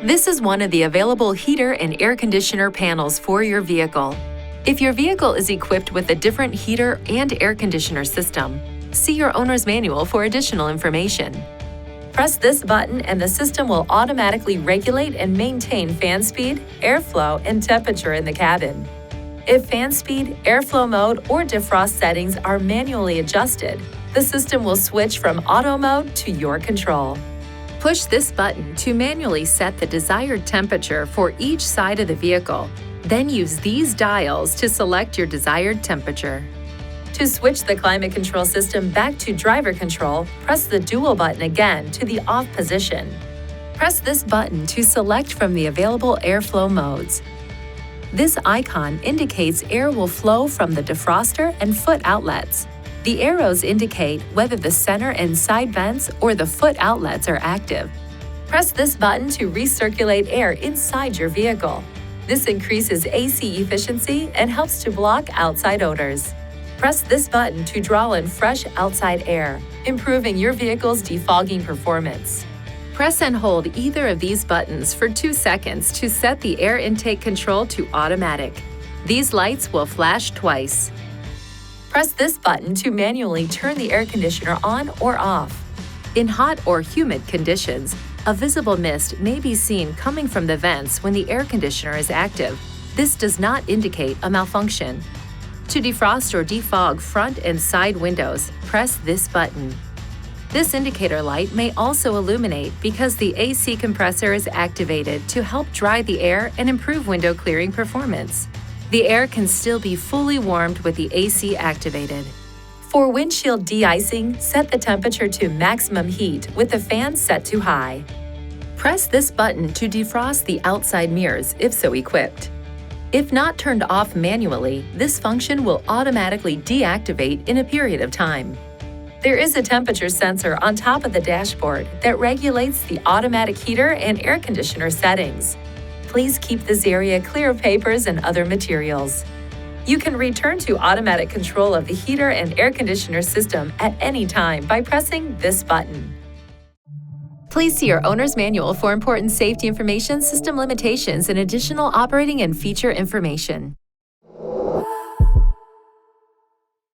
This is one of the available heater and air conditioner panels for your vehicle. If your vehicle is equipped with a different heater and air conditioner system, see your owner's manual for additional information. Press this button and the system will automatically regulate and maintain fan speed, airflow, and temperature in the cabin. If fan speed, airflow mode, or defrost settings are manually adjusted, the system will switch from auto mode to your control. Push this button to manually set the desired temperature for each side of the vehicle. Then use these dials to select your desired temperature. To switch the climate control system back to driver control, press the dual button again to the off position. Press this button to select from the available airflow modes. This icon indicates air will flow from the defroster and foot outlets. The arrows indicate whether the center and side vents or the foot outlets are active. Press this button to recirculate air inside your vehicle. This increases AC efficiency and helps to block outside odors. Press this button to draw in fresh outside air, improving your vehicle's defogging performance. Press and hold either of these buttons for 2 seconds to set the air intake control to automatic. These lights will flash twice. Press this button to manually turn the air conditioner on or off. In hot or humid conditions, a visible mist may be seen coming from the vents when the air conditioner is active. This does not indicate a malfunction. To defrost or defog front and side windows, press this button. This indicator light may also illuminate because the AC compressor is activated to help dry the air and improve window clearing performance. The air can still be fully warmed with the AC activated. For windshield de-icing, set the temperature to maximum heat with the fan set to high. Press this button to defrost the outside mirrors if so equipped. If not turned off manually, this function will automatically deactivate in a period of time. There is a temperature sensor on top of the dashboard that regulates the automatic heater and air conditioner settings. Please keep this area clear of papers and other materials. You can return to automatic control of the heater and air conditioner system at any time by pressing this button. Please see your owner's manual for important safety information, system limitations, and additional operating and feature information.